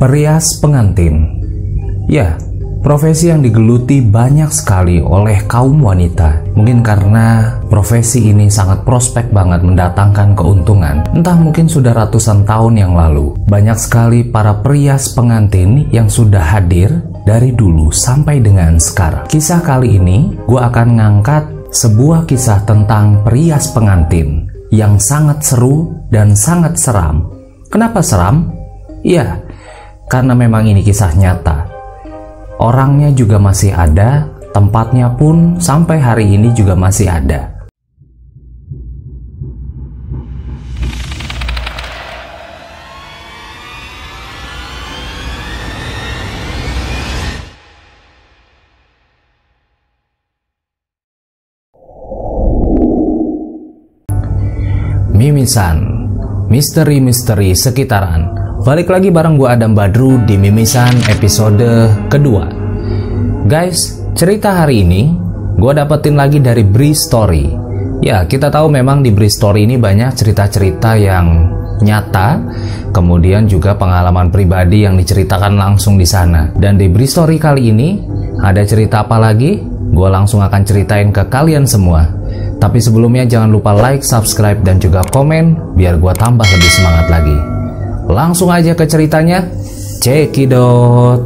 Perias pengantin. Ya, profesi yang digeluti banyak sekali oleh kaum wanita. Mungkin karena profesi ini sangat prospek banget mendatangkan keuntungan. Entah mungkin sudah ratusan tahun yang lalu, banyak sekali para perias pengantin yang sudah hadir dari dulu sampai dengan sekarang. Kisah kali ini, gue akan ngangkat sebuah kisah tentang perias pengantin yang sangat seru dan sangat seram. Kenapa seram? Ya, karena memang ini kisah nyata. Orangnya juga masih ada, tempatnya pun sampai hari ini juga masih ada. Mimisan, misteri-misteri sekitaran. Balik lagi bareng gue Adam Badru di Mimisan episode kedua. Guys, cerita hari ini gue dapetin lagi dari Bri Story. Ya, kita tahu memang di Bri Story ini banyak cerita-cerita yang nyata, kemudian juga pengalaman pribadi yang diceritakan langsung di sana. Dan di Bri Story kali ini ada cerita apa lagi? Gue langsung akan ceritain ke kalian semua. Tapi sebelumnya jangan lupa like, subscribe, dan juga komen biar gue tambah lebih semangat lagi. Langsung aja ke ceritanya, cekidot.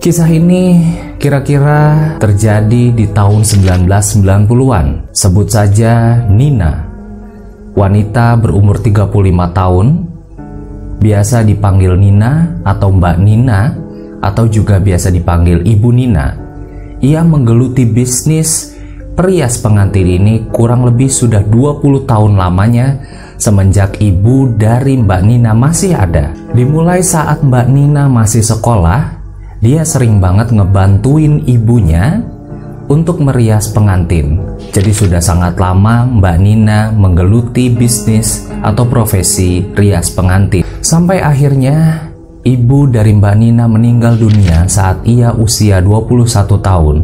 Kisah ini kira-kira terjadi di tahun 1990-an. Sebut saja Nina. Wanita berumur 35 tahun. Biasa dipanggil Nina atau Mbak Nina, atau juga biasa dipanggil Ibu Nina. Ia menggeluti bisnis perias pengantin ini kurang lebih sudah 20 tahun lamanya semenjak ibu dari Mbak Nina masih ada. Dimulai saat Mbak Nina masih sekolah, dia sering banget ngebantuin ibunya untuk merias pengantin. Jadi sudah sangat lama Mbak Nina menggeluti bisnis atau profesi rias pengantin. Sampai akhirnya ibu dari Mbak Nina meninggal dunia saat ia usia 21 tahun.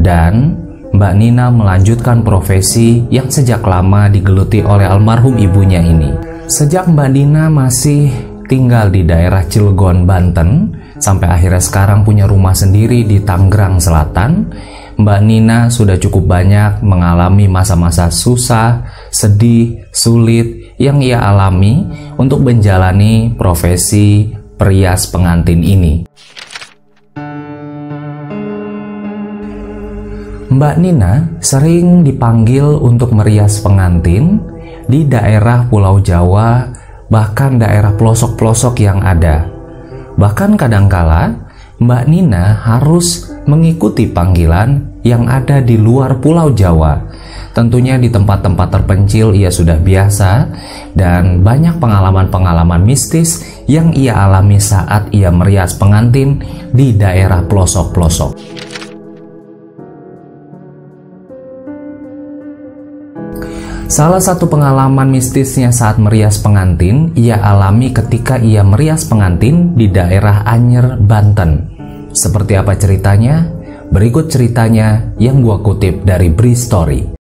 Dan Mbak Nina melanjutkan profesi yang sejak lama digeluti oleh almarhum ibunya ini. Sejak Mbak Nina masih tinggal di daerah Cilegon, Banten, sampai akhirnya sekarang punya rumah sendiri di Tangerang Selatan, Mbak Nina sudah cukup banyak mengalami masa-masa susah, sedih, sulit yang ia alami untuk menjalani profesi perias pengantin ini. Mbak Nina sering dipanggil untuk merias pengantin di daerah Pulau Jawa, bahkan daerah pelosok-pelosok yang ada. Bahkan kadangkala Mbak Nina harus mengikuti panggilan yang ada di luar Pulau Jawa. Tentunya di tempat-tempat terpencil ia sudah biasa, dan banyak pengalaman-pengalaman mistis yang ia alami saat ia merias pengantin di daerah pelosok-pelosok. Salah satu pengalaman mistisnya saat merias pengantin ia alami ketika ia merias pengantin di daerah Anyer, Banten. Seperti apa ceritanya? Berikut ceritanya yang gua kutip dari Bri Story.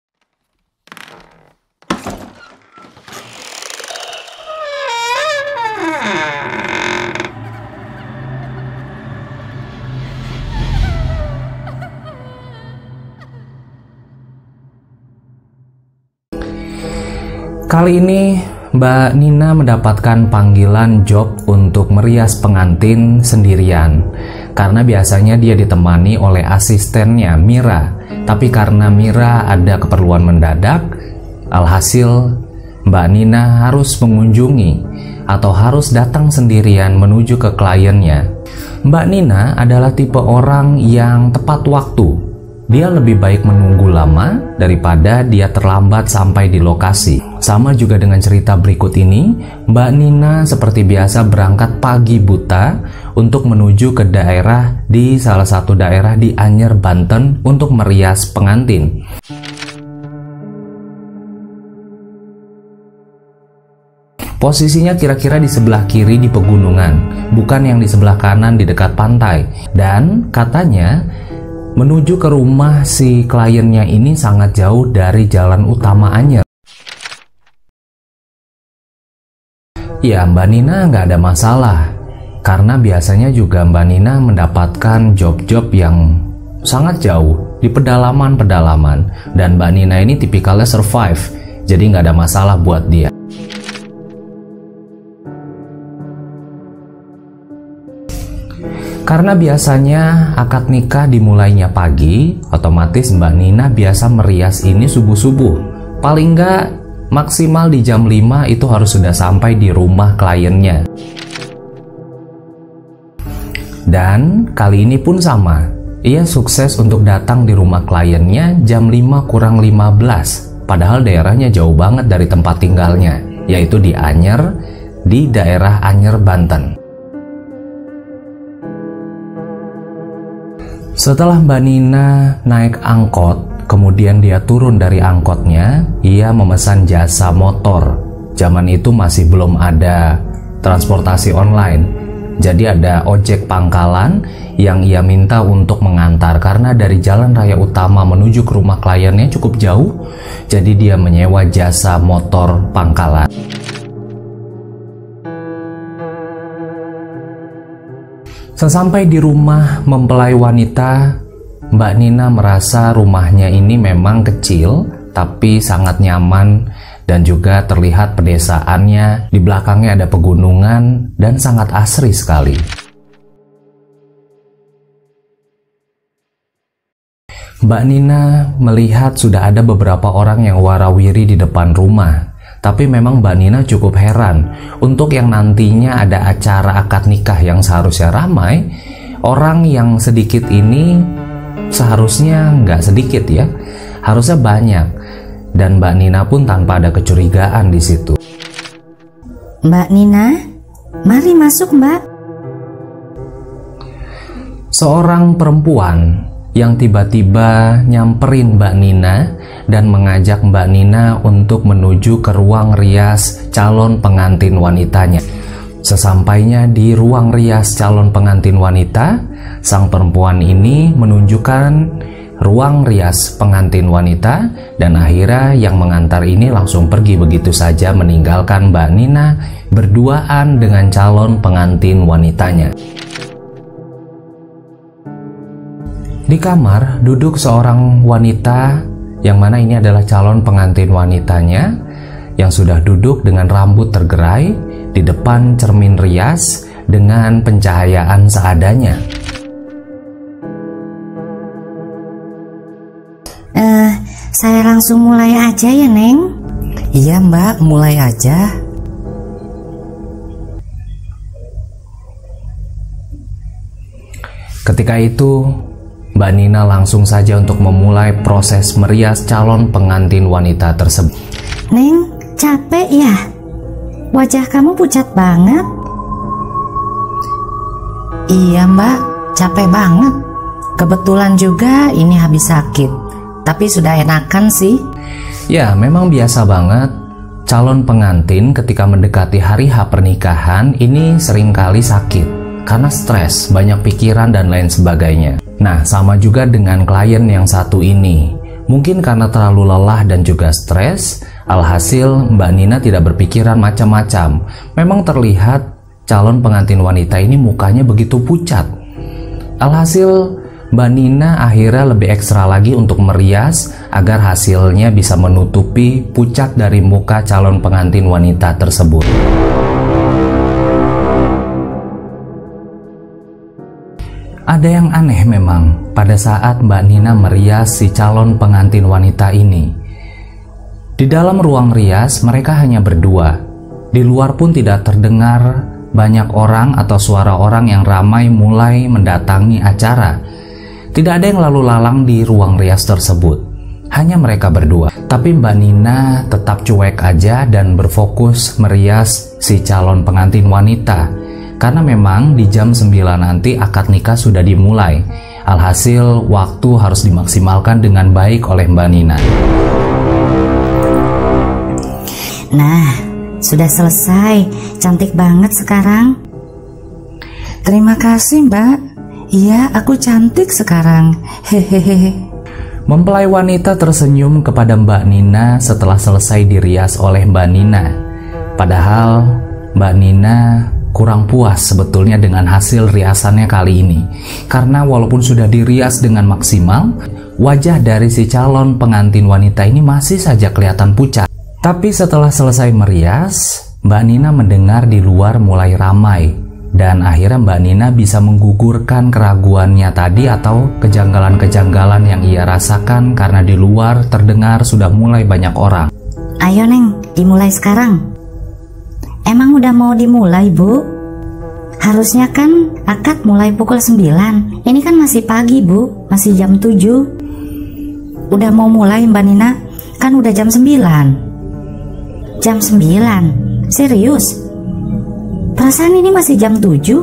Kali ini Mbak Nina mendapatkan panggilan job untuk merias pengantin sendirian. Karena biasanya dia ditemani oleh asistennya Mira. Tapi karena Mira ada keperluan mendadak, alhasil Mbak Nina harus mengunjungi atau harus datang sendirian menuju ke kliennya. Mbak Nina adalah tipe orang yang tepat waktu. Dia lebih baik menunggu lama daripada dia terlambat sampai di lokasi. Sama juga dengan cerita berikut ini, Mbak Nina seperti biasa berangkat pagi buta untuk menuju ke daerah di salah satu daerah di Anyer, Banten untuk merias pengantin. Posisinya kira-kira di sebelah kiri di pegunungan, bukan yang di sebelah kanan di dekat pantai. Dan katanya menuju ke rumah si kliennya ini sangat jauh dari jalan utama Anyer. Ya, Mbak Nina nggak ada masalah, karena biasanya juga Mbak Nina mendapatkan job-job yang sangat jauh di pedalaman-pedalaman, dan Mbak Nina ini tipikalnya survive, jadi nggak ada masalah buat dia. Karena biasanya akad nikah dimulainya pagi, otomatis Mbak Nina biasa merias ini subuh-subuh. Paling nggak maksimal di jam 5 itu harus sudah sampai di rumah kliennya. Dan kali ini pun sama, ia sukses untuk datang di rumah kliennya jam 5 kurang 15, padahal daerahnya jauh banget dari tempat tinggalnya, yaitu di Anyer, di daerah Anyer, Banten. Setelah Mbak Nina naik angkot, kemudian dia turun dari angkotnya, ia memesan jasa motor. Zaman itu masih belum ada transportasi online, jadi ada ojek pangkalan yang ia minta untuk mengantar, karena dari jalan raya utama menuju ke rumah kliennya cukup jauh, jadi dia menyewa jasa motor pangkalan. Sesampai di rumah mempelai wanita, Mbak Nina merasa rumahnya ini memang kecil tapi sangat nyaman, dan juga terlihat pedesaannya, di belakangnya ada pegunungan dan sangat asri sekali. Mbak Nina melihat sudah ada beberapa orang yang warawiri di depan rumah. Tapi memang Mbak Nina cukup heran, untuk yang nantinya ada acara akad nikah yang seharusnya ramai, orang yang sedikit ini seharusnya nggak sedikit ya, harusnya banyak. Dan Mbak Nina pun tanpa ada kecurigaan di situ. Mbak Nina, mari masuk Mbak. Seorang perempuan yang tiba-tiba nyamperin Mbak Nina dan mengajak Mbak Nina untuk menuju ke ruang rias calon pengantin wanitanya. Sesampainya di ruang rias calon pengantin wanita, sang perempuan ini menunjukkan ruang rias pengantin wanita, dan akhirnya yang mengantar ini langsung pergi begitu saja, meninggalkan Mbak Nina berduaan dengan calon pengantin wanitanya. Di kamar duduk seorang wanita, yang mana ini adalah calon pengantin wanitanya, yang sudah duduk dengan rambut tergerai di depan cermin rias dengan pencahayaan seadanya. Saya langsung mulai aja ya, Neng. Iya Mbak, mulai aja. Ketika itu Mbak Nina langsung saja untuk memulai proses merias calon pengantin wanita tersebut. Neng, capek ya? Wajah kamu pucat banget. Iya Mbak, capek banget. Kebetulan juga ini habis sakit, tapi sudah enakan sih. Ya, memang biasa banget. Calon pengantin ketika mendekati hari H pernikahan ini seringkali sakit karena stres, banyak pikiran dan lain sebagainya. Nah, sama juga dengan klien yang satu ini. Mungkin karena terlalu lelah dan juga stres, alhasil Mbak Nina tidak berpikiran macam-macam. Memang terlihat calon pengantin wanita ini mukanya begitu pucat. Alhasil Mbak Nina akhirnya lebih ekstra lagi untuk merias agar hasilnya bisa menutupi pucat dari muka calon pengantin wanita tersebut. Ada yang aneh memang pada saat Mbak Nina merias si calon pengantin wanita ini. Di dalam ruang rias mereka hanya berdua. Di luar pun tidak terdengar banyak orang atau suara orang yang ramai mulai mendatangi acara. Tidak ada yang lalu lalang di ruang rias tersebut. Hanya mereka berdua. Tapi Mbak Nina tetap cuek aja dan berfokus merias si calon pengantin wanita. Karena memang di jam 9 nanti akad nikah sudah dimulai. Alhasil waktu harus dimaksimalkan dengan baik oleh Mbak Nina. Nah, sudah selesai. Cantik banget sekarang. Terima kasih Mbak. Iya, aku cantik sekarang. Hehehe. Mempelai wanita tersenyum kepada Mbak Nina setelah selesai dirias oleh Mbak Nina. Padahal Mbak Mbak Nina kurang puas sebetulnya dengan hasil riasannya kali ini. Karena walaupun sudah dirias dengan maksimal, wajah dari si calon pengantin wanita ini masih saja kelihatan pucat. Tapi setelah selesai merias, Mbak Nina mendengar di luar mulai ramai. Dan akhirnya Mbak Nina bisa menggugurkan keraguannya tadi atau kejanggalan-kejanggalan yang ia rasakan karena di luar terdengar sudah mulai banyak orang. Ayo Neng, dimulai sekarang. Emang udah mau dimulai, Bu? Harusnya kan akad mulai pukul 9. Ini kan masih pagi, Bu. Masih jam 7. Udah mau mulai, Mbak Nina? Kan udah jam 9. Jam 9? Serius? Perasaan ini masih jam 7?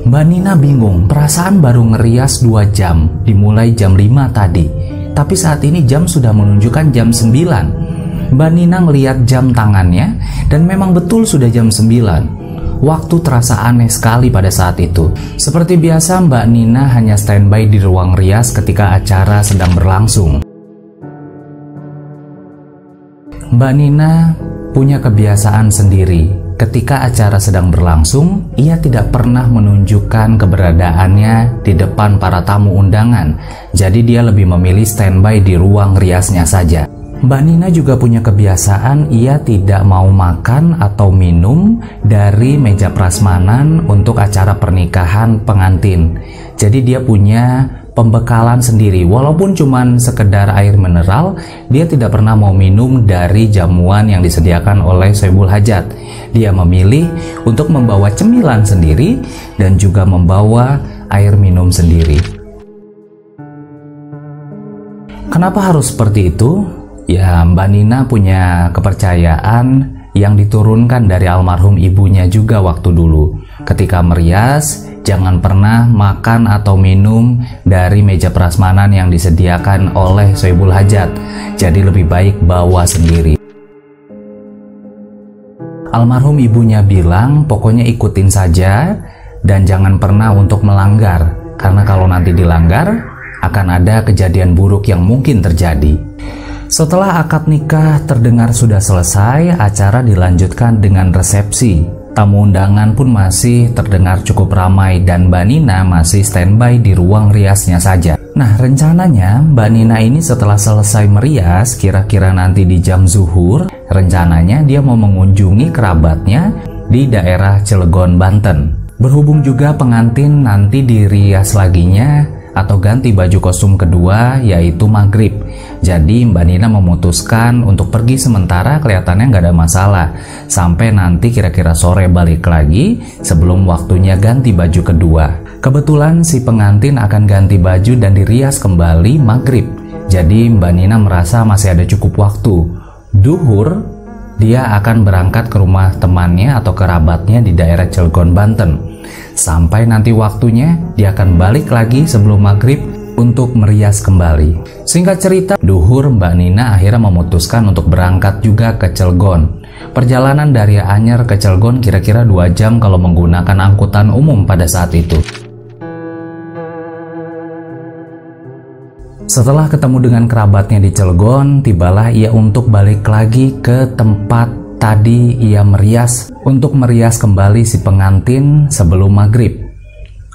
Mbak Nina bingung, perasaan baru ngerias 2 jam, dimulai jam 5 tadi. Tapi saat ini jam sudah menunjukkan jam 9. Mbak Nina ngeliat jam tangannya dan memang betul sudah jam 9. Waktu terasa aneh sekali pada saat itu. Seperti biasa Mbak Nina hanya standby di ruang rias ketika acara sedang berlangsung. Mbak Nina punya kebiasaan sendiri. Ketika acara sedang berlangsung, ia tidak pernah menunjukkan keberadaannya di depan para tamu undangan. Jadi dia lebih memilih standby di ruang riasnya saja. Mbak Nina juga punya kebiasaan ia tidak mau makan atau minum dari meja prasmanan untuk acara pernikahan pengantin. Jadi dia punya pembekalan sendiri, walaupun cuman sekedar air mineral, dia tidak pernah mau minum dari jamuan yang disediakan oleh Soebul Hajat. Dia memilih untuk membawa cemilan sendiri dan juga membawa air minum sendiri. Kenapa harus seperti itu? Ya, Mbak Nina punya kepercayaan yang diturunkan dari almarhum ibunya juga waktu dulu. Ketika merias, jangan pernah makan atau minum dari meja prasmanan yang disediakan oleh Soebul Hajat. Jadi lebih baik bawa sendiri. Almarhum ibunya bilang pokoknya ikutin saja dan jangan pernah untuk melanggar. Karena kalau nanti dilanggar, akan ada kejadian buruk yang mungkin terjadi. Setelah akad nikah terdengar sudah selesai, acara dilanjutkan dengan resepsi. Tamu undangan pun masih terdengar cukup ramai dan Mbak Nina masih standby di ruang riasnya saja. Nah, rencananya Mbak Nina ini setelah selesai merias, kira-kira nanti di jam zuhur, rencananya dia mau mengunjungi kerabatnya di daerah Cilegon, Banten. Berhubung juga pengantin nanti dirias laginya atau ganti baju kostum kedua yaitu maghrib. Jadi Mbak Nina memutuskan untuk pergi sementara, kelihatannya nggak ada masalah, sampai nanti kira-kira sore balik lagi sebelum waktunya ganti baju kedua. Kebetulan si pengantin akan ganti baju dan dirias kembali maghrib. Jadi Mbak Nina merasa masih ada cukup waktu. Duhur dia akan berangkat ke rumah temannya atau kerabatnya di daerah Cilegon, Banten. Sampai nanti waktunya dia akan balik lagi sebelum maghrib untuk merias kembali. Singkat cerita, duhur Mbak Nina akhirnya memutuskan untuk berangkat juga ke Cilegon. Perjalanan dari Anyer ke Cilegon kira-kira 2 jam kalau menggunakan angkutan umum pada saat itu. Setelah ketemu dengan kerabatnya di Cilegon, tibalah ia untuk balik lagi ke tempat tadi ia merias untuk merias kembali si pengantin sebelum maghrib.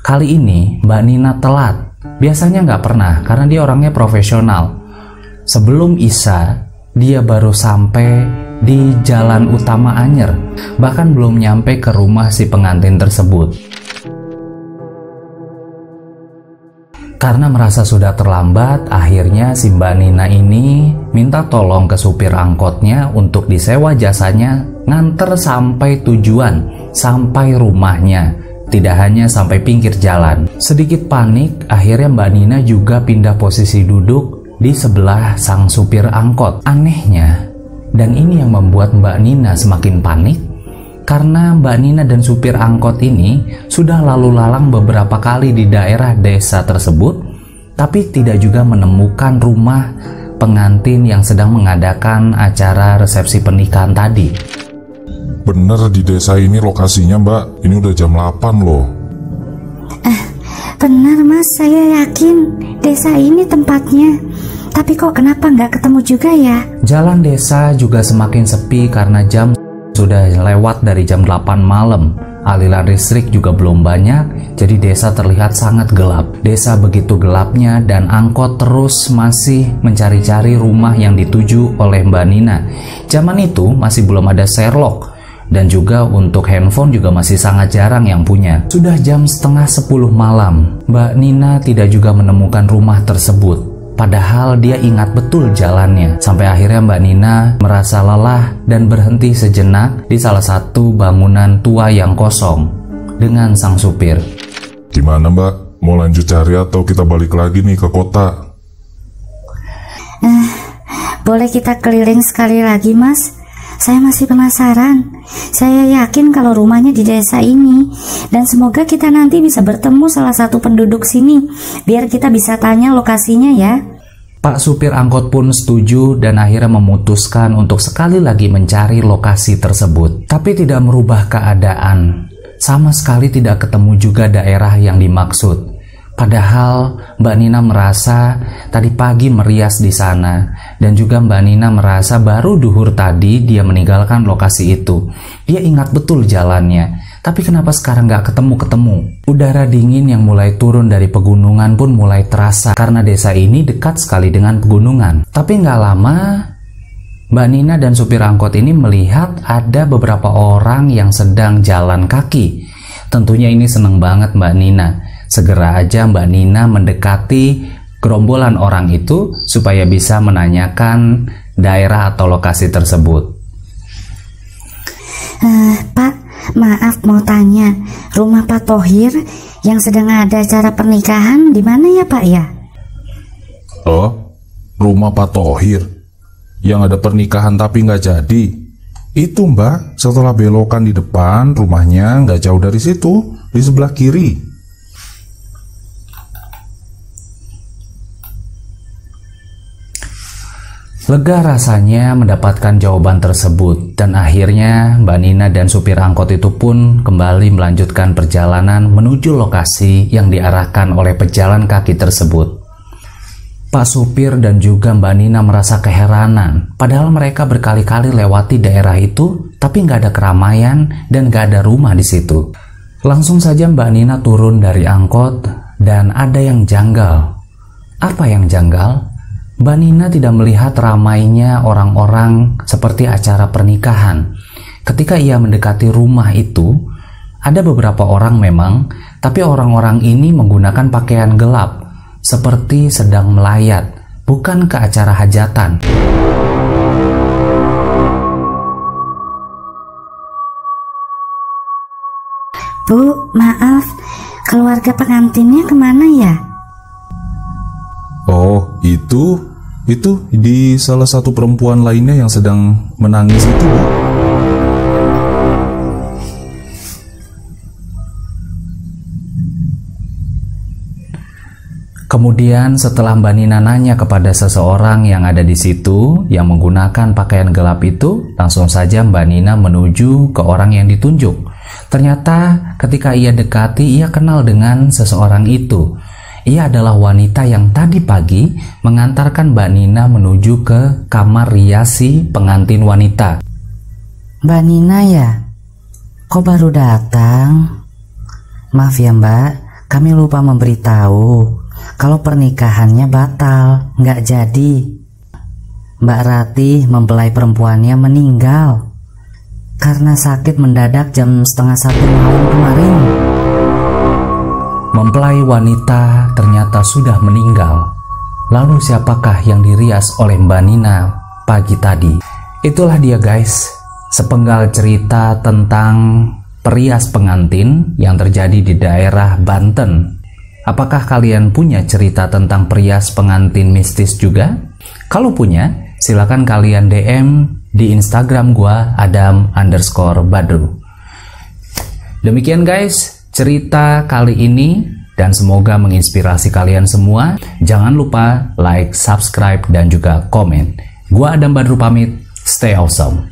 Kali ini Mbak Nina telat. Biasanya nggak pernah karena dia orangnya profesional. Sebelum Isya dia baru sampai di jalan utama Anyer, bahkan belum nyampe ke rumah si pengantin tersebut. Karena merasa sudah terlambat, akhirnya si Mbak Nina ini minta tolong ke supir angkotnya untuk disewa jasanya nganter sampai tujuan, sampai rumahnya, tidak hanya sampai pinggir jalan. Sedikit panik, akhirnya Mbak Nina juga pindah posisi duduk di sebelah sang supir angkot. Anehnya, dan ini yang membuat Mbak Nina semakin panik, karena Mbak Nina dan supir angkot ini sudah lalu lalang beberapa kali di daerah desa tersebut, tapi tidak juga menemukan rumah pengantin yang sedang mengadakan acara resepsi pernikahan tadi. Bener di desa ini lokasinya, Mbak. Ini udah jam 8 loh. Benar Mas, saya yakin desa ini tempatnya. Tapi kok kenapa nggak ketemu juga ya? Jalan desa juga semakin sepi karena jam Sudah lewat dari jam 8 malam. Aliran listrik juga belum banyak, jadi desa terlihat sangat gelap. Desa begitu gelapnya dan angkot terus masih mencari-cari rumah yang dituju oleh Mbak Nina. Zaman itu masih belum ada Sherlock, dan juga untuk handphone juga masih sangat jarang yang punya. Sudah jam setengah 10 malam, Mbak Nina tidak juga menemukan rumah tersebut. Padahal dia ingat betul jalannya. Sampai akhirnya Mbak Nina merasa lelah dan berhenti sejenak di salah satu bangunan tua yang kosong dengan sang supir. Gimana Mbak? Mau lanjut cari atau kita balik lagi nih ke kota? Boleh kita keliling sekali lagi, Mas? Saya masih penasaran. Saya yakin kalau rumahnya di desa ini, dan semoga kita nanti bisa bertemu salah satu penduduk sini, biar kita bisa tanya lokasinya ya. Pak supir angkot pun setuju dan akhirnya memutuskan untuk sekali lagi mencari lokasi tersebut. Tapi tidak merubah keadaan. Sama sekali tidak ketemu juga daerah yang dimaksud. Padahal Mbak Nina merasa tadi pagi merias di sana, dan juga Mbak Nina merasa baru duhur tadi dia meninggalkan lokasi itu. Dia ingat betul jalannya, tapi kenapa sekarang nggak ketemu-ketemu? Udara dingin yang mulai turun dari pegunungan pun mulai terasa karena desa ini dekat sekali dengan pegunungan. Tapi nggak lama, Mbak Nina dan supir angkot ini melihat ada beberapa orang yang sedang jalan kaki. Tentunya ini seneng banget Mbak Nina. Segera aja Mbak Nina mendekati gerombolan orang itu supaya bisa menanyakan daerah atau lokasi tersebut. Pak, maaf mau tanya, rumah Pak Thohir yang sedang ada acara pernikahan di mana ya Pak ya? Oh, rumah Pak Thohir yang ada pernikahan tapi nggak jadi. Itu Mbak, setelah belokan di depan rumahnya nggak jauh dari situ, di sebelah kiri. Lega rasanya mendapatkan jawaban tersebut, dan akhirnya Mbak Nina dan supir angkot itu pun kembali melanjutkan perjalanan menuju lokasi yang diarahkan oleh pejalan kaki tersebut. Pak supir dan juga Mbak Nina merasa keheranan, padahal mereka berkali-kali lewati daerah itu, tapi nggak ada keramaian dan nggak ada rumah di situ. Langsung saja Mbak Nina turun dari angkot dan ada yang janggal. Apa yang janggal? Mbak Nina tidak melihat ramainya orang-orang seperti acara pernikahan. Ketika ia mendekati rumah itu, ada beberapa orang memang, tapi orang-orang ini menggunakan pakaian gelap, seperti sedang melayat, bukan ke acara hajatan. Bu, maaf, keluarga pengantinnya kemana ya? Oh, itu di salah satu perempuan lainnya yang sedang menangis itu, Bu. Kemudian setelah Mbak Nina nanya kepada seseorang yang ada di situ yang menggunakan pakaian gelap itu, langsung saja Mbak Nina menuju ke orang yang ditunjuk. Ternyata ketika ia dekati, ia kenal dengan seseorang itu. Ia adalah wanita yang tadi pagi mengantarkan Mbak Nina menuju ke kamar riasi pengantin wanita. Mbak Nina ya? Kok baru datang? Maaf ya Mbak, kami lupa memberitahu kalau pernikahannya batal, nggak jadi. Mbak Ratih mempelai perempuannya meninggal karena sakit mendadak jam 12:30 malam kemarin. Mempelai wanita ternyata sudah meninggal. Lalu siapakah yang dirias oleh Mbak Nina pagi tadi? Itulah dia guys, sepenggal cerita tentang perias pengantin yang terjadi di daerah Banten. Apakah kalian punya cerita tentang perias pengantin mistis juga? Kalau punya, silakan kalian DM di Instagram gua Adam_Badru. Demikian guys cerita kali ini, dan semoga menginspirasi kalian semua. Jangan lupa like, subscribe, dan juga komen. Gua Adam Badru pamit, stay awesome.